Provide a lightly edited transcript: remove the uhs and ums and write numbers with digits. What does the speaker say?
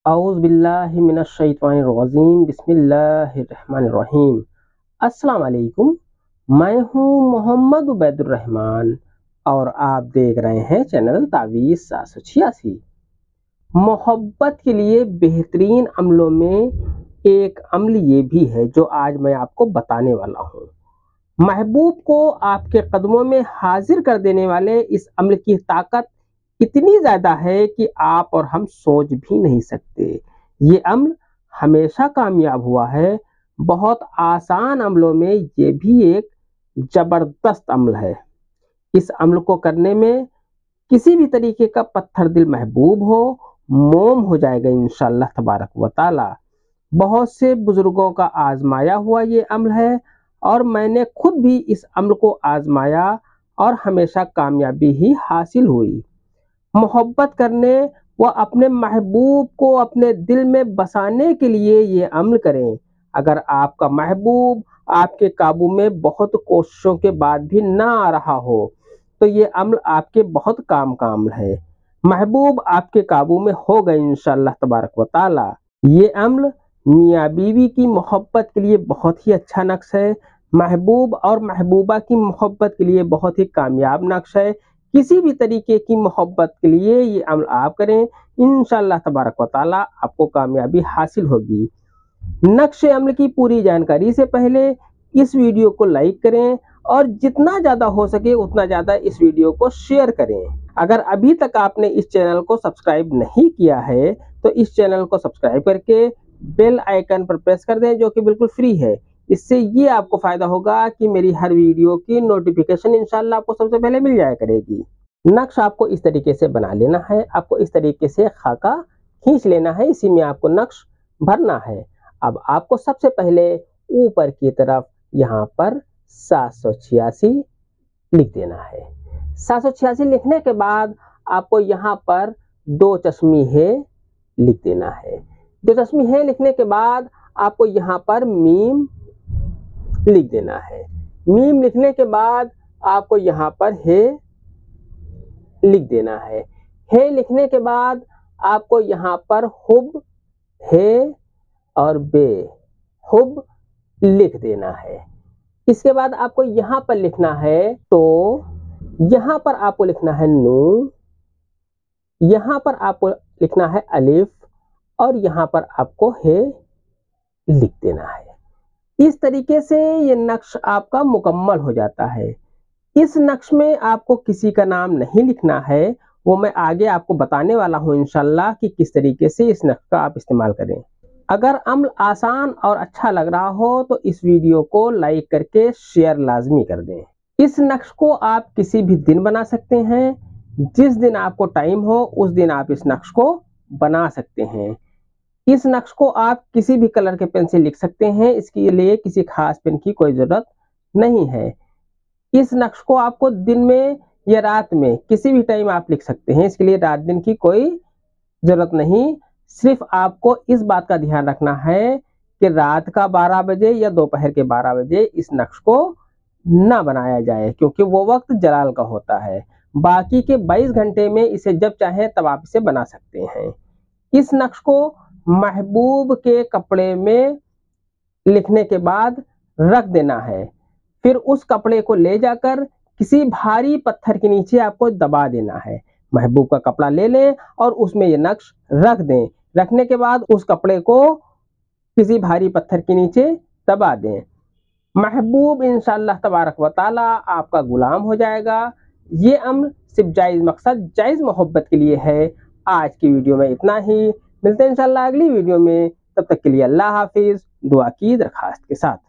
اعوذ باللہ من الشیطان الرجیم بسم اللہ الرحمن الرحیم۔ السلام علیکم، میں ہوں محمد عبید الرحمن اور آپ دیکھ رہے ہیں چینل تعویذ 786۔ محبت کے لیے بہترین عملوں میں ایک عمل یہ بھی ہے جو آج میں آپ کو بتانے والا ہوں۔ محبوب کو آپ کے قدموں میں حاضر کر دینے والے اس عمل کی طاقت اتنی زیادہ ہے کہ آپ اور ہم سوچ بھی نہیں سکتے۔ یہ عمل ہمیشہ کامیاب ہوا ہے۔ بہت آسان عملوں میں یہ بھی ایک زبردست عمل ہے۔ اس عمل کو کرنے میں کسی بھی طریقے کا پتھر دل محبوب ہو موم ہو جائے گا انشاءاللہ تبارک و تعالی۔ بہت سے بزرگوں کا آزمایا ہوا یہ عمل ہے اور میں نے خود بھی اس عمل کو آزمایا اور ہمیشہ کامیابی ہی حاصل ہوئی۔ محبت کرنے و اپنے محبوب کو اپنے دل میں بسانے کے لیے یہ عمل کریں۔ اگر آپ کا محبوب آپ کے قابو میں بہت کوششوں کے بعد بھی نہ آ رہا ہو تو یہ عمل آپ کے بہت کام کا عمل ہے۔ محبوب آپ کے قابو میں ہوگا انشاءاللہ تبارک و تعالی۔ یہ عمل میاں بیوی کی محبت کے لیے بہت ہی اچھا نقش ہے۔ محبوب اور محبوبہ کی محبت کے لیے بہت ہی کامیاب نقش ہے۔ کسی بھی طریقے کی محبت کے لیے یہ عمل آپ کریں، انشاءاللہ تبارک و تعالی آپ کو کامیابی حاصل ہوگی۔ نقش عمل کی پوری جانکاری سے پہلے اس ویڈیو کو لائک کریں اور جتنا زیادہ ہو سکے اتنا زیادہ اس ویڈیو کو شیئر کریں۔ اگر ابھی تک آپ نے اس چینل کو سبسکرائب نہیں کیا ہے تو اس چینل کو سبسکرائب کر کے بیل آئیکن پر پریس کر دیں جو کہ بالکل فری ہے۔ اس سے یہ آپ کو فائدہ ہوگا کہ میری ہر ویڈیو کی نوٹیفیکیشن انشاءاللہ آپ کو سب سے پہلے مل جایا کرے گی۔ نقش آپ کو اس طریقے سے بنا لینا ہے۔ آپ کو اس طریقے سے خاکہ کھینچ لینا ہے، اسی میں آپ کو نقش بھرنا ہے۔ اب آپ کو سب سے پہلے اوپر کی طرف یہاں پر 786 لکھ دینا ہے۔ 786 لکھنے کے بعد آپ کو یہاں پر 2 چشمی ہے لکھ دینا ہے۔ 2 چشمی ہے لکھنے کے بعد آپ کو یہاں پر میم لکھ دینا ہے۔ میم لکھنے کے بعد آپ کو یہاں پر ہے لکھ دینا ہے۔ ہے لکھنے کے بعد آپ کو یہاں پر حب ہے اور بے حب لکھ دینا ہے۔ اس کے بعد آپ کو یہاں پر لکھنا ہے تو، یہاں پر آپ کو لکھنا ہے نون، یہاں پر آپ کو لکھنا ہے الف اور یہاں پر آپ کو ہے لکھ دینا ہے۔ اس طریقے سے یہ نقش آپ کا مکمل ہو جاتا ہے۔ اس نقش میں آپ کو کسی کا نام نہیں لکھنا ہے، وہ میں آگے آپ کو بتانے والا ہوں انشاءاللہ کہ کس طریقے سے اس نقش کا آپ استعمال کریں۔ اگر عمل آسان اور اچھا لگ رہا ہو تو اس ویڈیو کو لائک کر کے شیئر لازمی کر دیں۔ اس نقش کو آپ کسی بھی دن بنا سکتے ہیں، جس دن آپ کو ٹائم ہو اس دن آپ اس نقش کو بنا سکتے ہیں۔ اس نقش کو آپ کسی بھی کلر کے پین سے لکھ سکتے ہیں، اس کے لیے کسی خاص پین کی کوئی ضرورت نہیں ہے۔ اس نقش کو آپ کو دن میں یا رات میں کسی بھی ٹائم آپ لکھ سکتے ہیں، اس کے لیے رات دن کی کوئی ضرورت نہیں۔ صرف آپ کو اس بات کا دھیان رکھنا ہے کہ رات کا 12 بجے یا دوپہر کے 12 بجے اس نقش کو نہ بنایا جائے، کیونکہ وہ وقت جلال کا ہوتا ہے۔ باقی کے 22 گھنٹے میں اسے جب چاہیں تب آپ اسے بنا سکتے ہیں۔ اس نقش کو محبوب کے کپڑے میں لکھنے کے بعد رکھ دینا ہے، پھر اس کپڑے کو لے جا کر کسی بھاری پتھر کے نیچے آپ کو دبا دینا ہے۔ محبوب کا کپڑا لے لیں اور اس میں یہ نقش رکھ دیں۔ رکھنے کے بعد اس کپڑے کو کسی بھاری پتھر کے نیچے دبا دیں۔ محبوب انشاءاللہ تبارک و تعالی آپ کا غلام ہو جائے گا۔ یہ عمل صرف جائز مقصد جائز محبت کے لیے ہے۔ آج کی ویڈیو میں اتنا ہی، ملتے ہیں انشاءاللہ اگلی ویڈیو میں، تب تک کے لیے اللہ حافظ، دعا کی درخواست کے ساتھ۔